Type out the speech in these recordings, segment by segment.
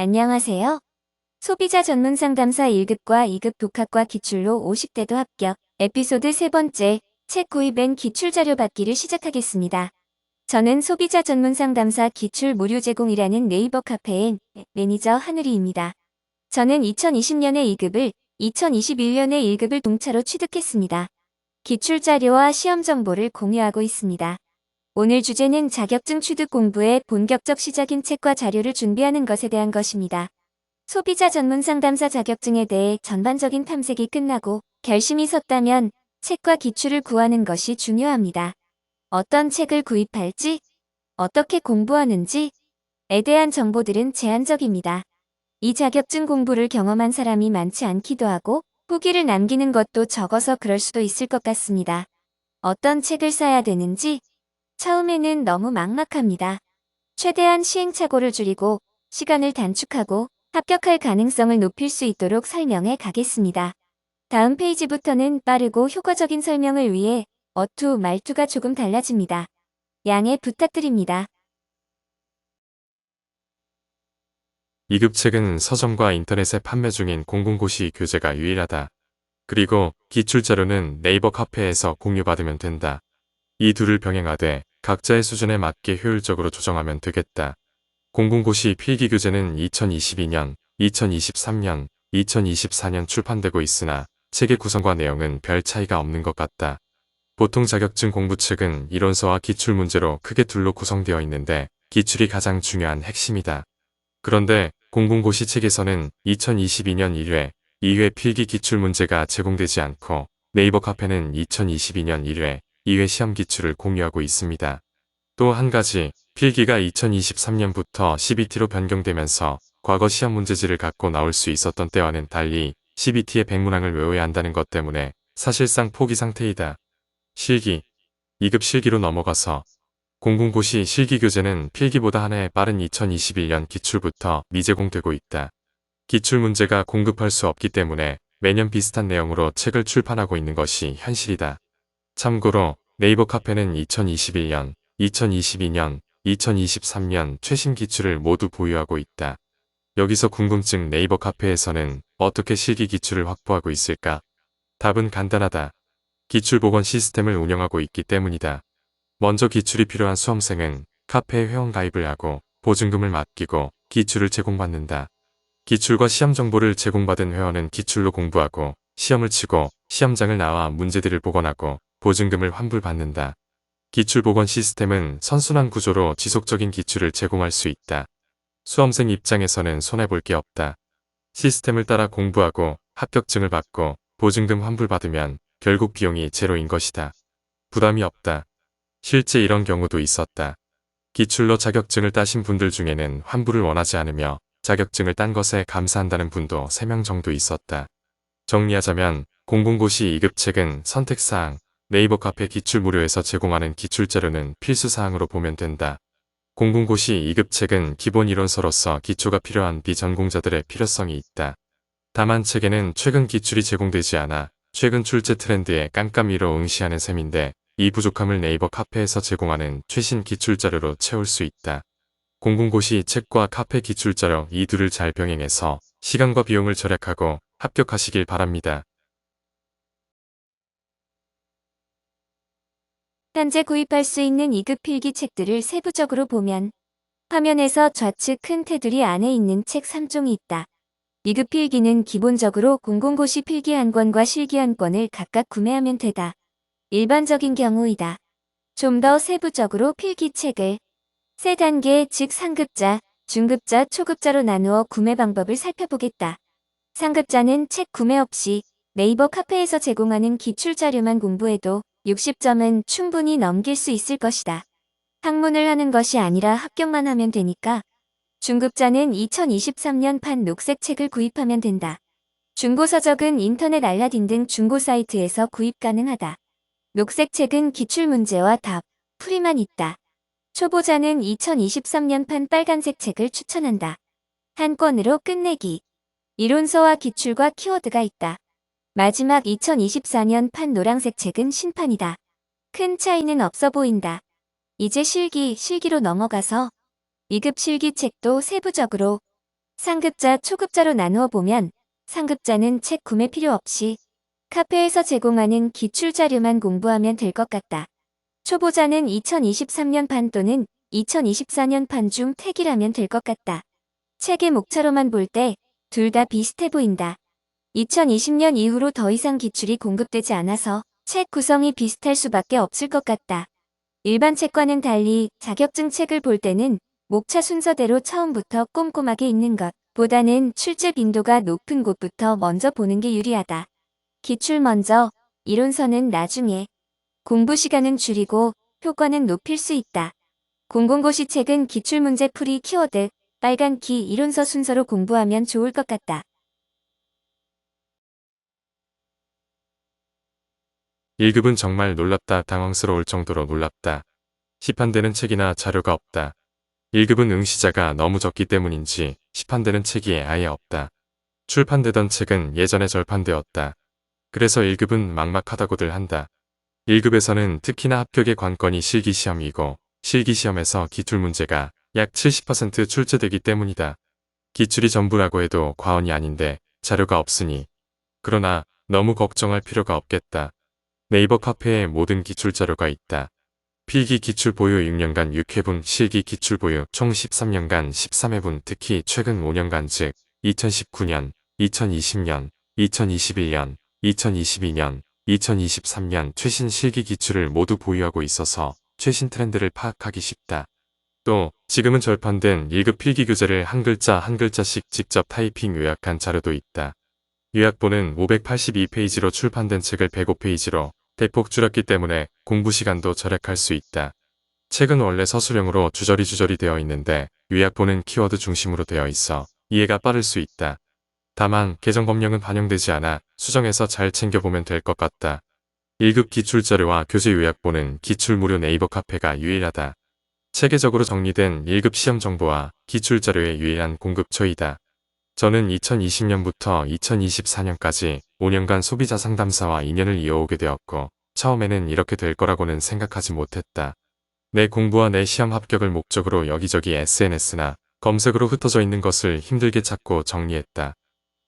안녕하세요. 소비자 전문 상담사 1급과 2급 독학과 기출로 50대도 합격. 에피소드 세 번째, 책 구입 앤 기출 자료 받기를 시작하겠습니다. 저는 소비자 전문 상담사 기출 무료 제공이라는 네이버 카페의 매니저 하늘이입니다. 저는 2020년에 2급을, 2021년에 1급을 동차로 취득했습니다. 기출 자료와 시험 정보를 공유하고 있습니다. 오늘 주제는 자격증 취득 공부의 본격적 시작인 책과 자료를 준비하는 것에 대한 것입니다. 소비자 전문 상담사 자격증에 대해 전반적인 탐색이 끝나고 결심이 섰다면 책과 기출을 구하는 것이 중요합니다. 어떤 책을 구입할지, 어떻게 공부하는지에 대한 정보들은 제한적입니다. 이 자격증 공부를 경험한 사람이 많지 않기도 하고 후기를 남기는 것도 적어서 그럴 수도 있을 것 같습니다. 어떤 책을 사야 되는지 처음에는 너무 막막합니다. 최대한 시행착오를 줄이고 시간을 단축하고 합격할 가능성을 높일 수 있도록 설명해 가겠습니다. 다음 페이지부터는 빠르고 효과적인 설명을 위해 어투, 말투가 조금 달라집니다. 양해 부탁드립니다. 2급 책은 서점과 인터넷에 판매 중인 공공고시 교재가 유일하다. 그리고 기출자료는 네이버 카페에서 공유받으면 된다. 이 둘을 병행하되 각자의 수준에 맞게 효율적으로 조정하면 되겠다. 공공고시 필기교재는 2022년, 2023년, 2024년 출판되고 있으나 책의 구성과 내용은 별 차이가 없는 것 같다. 보통 자격증 공부책은 이론서와 기출문제로 크게 둘로 구성되어 있는데 기출이 가장 중요한 핵심이다. 그런데 공공고시 책에서는 2022년 1회, 2회 필기 기출문제가 제공되지 않고 네이버 카페는 2022년 1회, 2회 시험 기출을 공유하고 있습니다. 또 한 가지, 필기가 2023년부터 CBT로 변경되면서 과거 시험 문제지를 갖고 나올 수 있었던 때와는 달리 CBT의 100문항을 외워야 한다는 것 때문에 사실상 포기 상태이다. 실기, 2급 실기로 넘어가서 공공고시 실기교재는 필기보다 한 해 빠른 2021년 기출부터 미제공되고 있다. 기출문제가 공급할 수 없기 때문에 매년 비슷한 내용으로 책을 출판하고 있는 것이 현실이다. 참고로 네이버 카페는 2021년, 2022년, 2023년 최신 기출을 모두 보유하고 있다. 여기서 궁금증 네이버 카페에서는 어떻게 실기 기출을 확보하고 있을까? 답은 간단하다. 기출 보건 시스템을 운영하고 있기 때문이다. 먼저 기출이 필요한 수험생은 카페에 회원 가입을 하고 보증금을 맡기고 기출을 제공받는다. 기출과 시험 정보를 제공받은 회원은 기출로 공부하고 시험을 치고 시험장을 나와 문제들을 복원하고 보증금을 환불받는다. 기출 복원 시스템은 선순환 구조로 지속적인 기출을 제공할 수 있다. 수험생 입장에서는 손해볼 게 없다. 시스템을 따라 공부하고 합격증을 받고 보증금 환불받으면 결국 비용이 제로인 것이다. 부담이 없다. 실제 이런 경우도 있었다. 기출로 자격증을 따신 분들 중에는 환불을 원하지 않으며 자격증을 딴 것에 감사한다는 분도 3명 정도 있었다. 정리하자면 공공고시 2급 책은 선택사항, 네이버 카페 기출 무료에서 제공하는 기출자료는 필수사항으로 보면 된다. 공공고시 2급 책은 기본 이론서로서 기초가 필요한 비전공자들의 필요성이 있다. 다만 책에는 최근 기출이 제공되지 않아 최근 출제 트렌드에 깜깜이로 응시하는 셈인데 이 부족함을 네이버 카페에서 제공하는 최신 기출자료로 채울 수 있다. 공공고시 책과 카페 기출자료 이 둘을 잘 병행해서 시간과 비용을 절약하고 합격하시길 바랍니다. 현재 구입할 수 있는 2급 필기 책들을 세부적으로 보면 화면에서 좌측 큰 테두리 안에 있는 책 3종이 있다. 2급 필기는 기본적으로 공공고시 필기 한 권과 실기 한 권을 각각 구매하면 되다. 일반적인 경우이다. 좀 더 세부적으로 필기책을 세 단계 즉 상급자, 중급자, 초급자로 나누어 구매 방법을 살펴보겠다. 상급자는 책 구매 없이 네이버 카페에서 제공하는 기출자료만 공부해도 60점은 충분히 넘길 수 있을 것이다. 학문을 하는 것이 아니라 합격만 하면 되니까. 중급자는 2023년판 녹색 책을 구입하면 된다. 중고서적은 인터넷 알라딘 등 중고 사이트에서 구입 가능하다. 녹색 책은 기출문제와 답, 풀이만 있다. 초보자는 2023년판 빨간색 책을 추천한다. 한 권으로 끝내기. 이론서와 기출과 키워드가 있다. 마지막 2024년판 노란색 책은 신판이다. 큰 차이는 없어 보인다. 이제 실기로 넘어가서 2급 실기책도 세부적으로 상급자, 초급자로 나누어 보면 상급자는 책 구매 필요 없이 카페에서 제공하는 기출 자료만 공부하면 될 것 같다. 초보자는 2023년판 또는 2024년판 중 택이라면 될 것 같다. 책의 목차로만 볼 때 둘 다 비슷해 보인다. 2020년 이후로 더 이상 기출이 공급되지 않아서 책 구성이 비슷할 수밖에 없을 것 같다. 일반 책과는 달리 자격증 책을 볼 때는 목차 순서대로 처음부터 꼼꼼하게 읽는 것보다는 출제 빈도가 높은 곳부터 먼저 보는 게 유리하다. 기출 먼저, 이론서는 나중에. 공부 시간은 줄이고 효과는 높일 수 있다. 공공고시 책은 기출문제 풀이 키워드, 빨간 키 이론서 순서로 공부하면 좋을 것 같다. 1급은 정말 놀랍다. 당황스러울 정도로 놀랍다. 시판되는 책이나 자료가 없다. 1급은 응시자가 너무 적기 때문인지 시판되는 책이 아예 없다. 출판되던 책은 예전에 절판되었다. 그래서 1급은 막막하다고들 한다. 1급에서는 특히나 합격의 관건이 실기시험이고 실기시험에서 기출문제가 약 70% 출제되기 때문이다. 기출이 전부라고 해도 과언이 아닌데 자료가 없으니. 그러나 너무 걱정할 필요가 없겠다. 네이버 카페에 모든 기출 자료가 있다. 필기 기출 보유 6년간 6회분, 실기 기출 보유 총 13년간 13회분, 특히 최근 5년간 즉 2019년, 2020년, 2021년, 2022년, 2023년 최신 실기 기출을 모두 보유하고 있어서 최신 트렌드를 파악하기 쉽다. 또 지금은 절판된 1급 필기 교재를 한 글자 한 글자씩 직접 타이핑 요약한 자료도 있다. 요약본은 582페이지로 출판된 책을 105페이지로 대폭 줄였기 때문에 공부 시간도 절약할 수 있다. 책은 원래 서술형으로 주저리 되어 있는데 요약본은 키워드 중심으로 되어 있어 이해가 빠를 수 있다. 다만 개정 법령은 반영되지 않아 수정해서 잘 챙겨보면 될 것 같다. 1급 기출자료와 교재 요약본은 기출 무료 네이버 카페가 유일하다. 체계적으로 정리된 1급 시험 정보와 기출자료의 유일한 공급처이다. 저는 2020년부터 2024년까지 5년간 소비자 상담사와 인연을 이어오게 되었고 처음에는 이렇게 될 거라고는 생각하지 못했다. 내 공부와 내 시험 합격을 목적으로 여기저기 SNS나 검색으로 흩어져 있는 것을 힘들게 찾고 정리했다.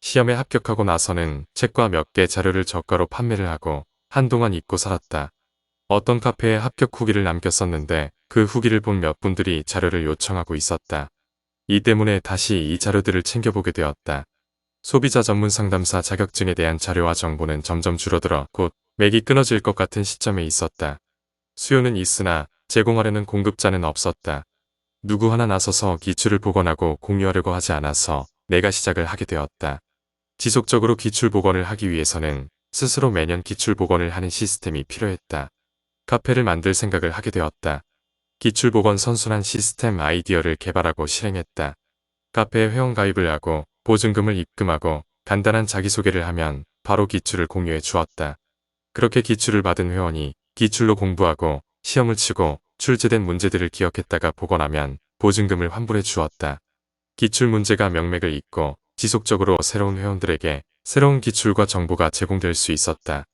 시험에 합격하고 나서는 책과 몇 개 자료를 저가로 판매를 하고 한동안 잊고 살았다. 어떤 카페에 합격 후기를 남겼었는데 그 후기를 본 몇 분들이 자료를 요청하고 있었다. 이 때문에 다시 이 자료들을 챙겨보게 되었다. 소비자 전문 상담사 자격증에 대한 자료와 정보는 점점 줄어들어 곧 맥이 끊어질 것 같은 시점에 있었다. 수요는 있으나 제공하려는 공급자는 없었다. 누구 하나 나서서 기출을 복원하고 공유하려고 하지 않아서 내가 시작을 하게 되었다. 지속적으로 기출 복원을 하기 위해서는 스스로 매년 기출 복원을 하는 시스템이 필요했다. 카페를 만들 생각을 하게 되었다. 기출 복원 선순환 시스템 아이디어를 개발하고 실행했다. 카페에 회원 가입을 하고 보증금을 입금하고 간단한 자기소개를 하면 바로 기출을 공유해 주었다. 그렇게 기출을 받은 회원이 기출로 공부하고 시험을 치고 출제된 문제들을 기억했다가 복원하면 보증금을 환불해 주었다. 기출 문제가 명맥을 잇고 지속적으로 새로운 회원들에게 새로운 기출과 정보가 제공될 수 있었다.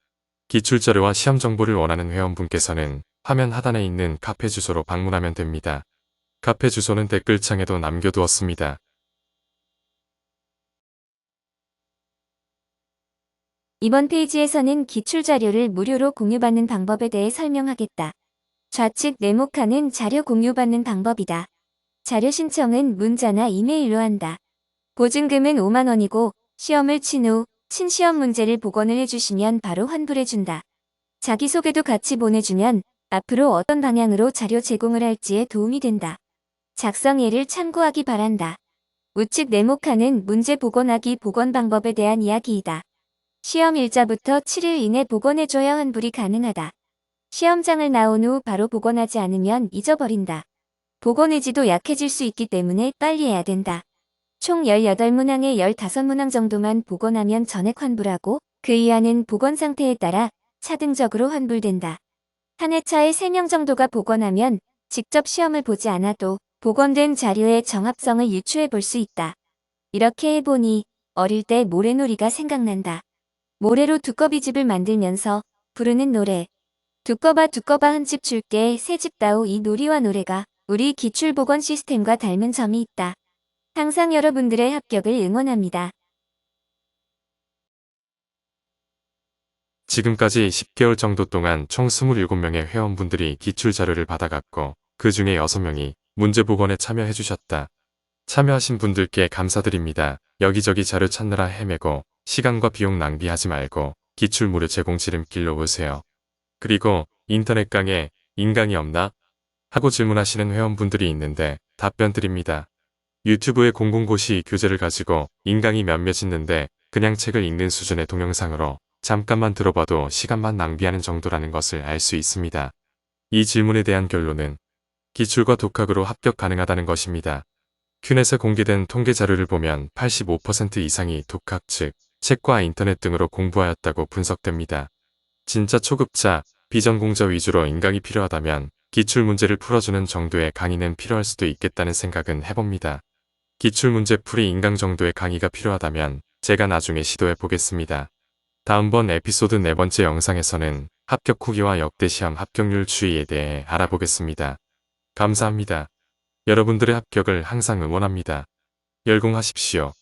기출 자료와 시험 정보를 원하는 회원분께서는 화면 하단에 있는 카페 주소로 방문하면 됩니다. 카페 주소는 댓글창에도 남겨두었습니다. 이번 페이지에서는 기출 자료를 무료로 공유받는 방법에 대해 설명하겠다. 좌측 네모칸은 자료 공유받는 방법이다. 자료 신청은 문자나 이메일로 한다. 보증금은 5만 원이고 시험을 친 후 친시험 문제를 복원을 해주시면 바로 환불해준다. 자기소개도 같이 보내주면 앞으로 어떤 방향으로 자료 제공을 할지에 도움이 된다. 작성예를 참고하기 바란다. 우측 네모칸은 문제 복원하기 복원 방법에 대한 이야기이다. 시험 일자부터 7일 이내 복원해줘야 환불이 가능하다. 시험장을 나온 후 바로 복원하지 않으면 잊어버린다. 복원 의지도 약해질 수 있기 때문에 빨리 해야 된다. 총 18문항에 15문항 정도만 복원하면 전액 환불하고 그 이하는 복원 상태에 따라 차등적으로 환불된다. 한 회차에 3명 정도가 복원하면 직접 시험을 보지 않아도 복원된 자료의 정합성을 유추해 볼 수 있다. 이렇게 해보니 어릴 때 모래놀이가 생각난다. 모래로 두꺼비집을 만들면서 부르는 노래. 두꺼봐 한 집 줄게 새 집 다오. 이 놀이와 노래가 우리 기출복원 시스템과 닮은 점이 있다. 항상 여러분들의 합격을 응원합니다. 지금까지 10개월 정도 동안 총 27명의 회원분들이 기출 자료를 받아갔고 그 중에 6명이 문제 복원에 참여해주셨다. 참여하신 분들께 감사드립니다. 여기저기 자료 찾느라 헤매고 시간과 비용 낭비하지 말고 기출 무료 제공 지름길로 오세요. 그리고 인터넷 강에 인강이 없나? 하고 질문하시는 회원분들이 있는데 답변 드립니다. 유튜브에 공공고시 교재를 가지고 인강이 몇몇 있는데 그냥 책을 읽는 수준의 동영상으로 잠깐만 들어봐도 시간만 낭비하는 정도라는 것을 알 수 있습니다. 이 질문에 대한 결론은 기출과 독학으로 합격 가능하다는 것입니다. 큐넷에 공개된 통계 자료를 보면 85% 이상이 독학 즉 책과 인터넷 등으로 공부하였다고 분석됩니다. 진짜 초급자, 비전공자 위주로 인강이 필요하다면 기출문제를 풀어주는 정도의 강의는 필요할 수도 있겠다는 생각은 해봅니다. 기출문제 풀이 인강 정도의 강의가 필요하다면 제가 나중에 시도해 보겠습니다. 다음번 에피소드 4번째 영상에서는 합격 후기와 역대 시험 합격률 추이에 대해 알아보겠습니다. 감사합니다. 여러분들의 합격을 항상 응원합니다. 열공하십시오.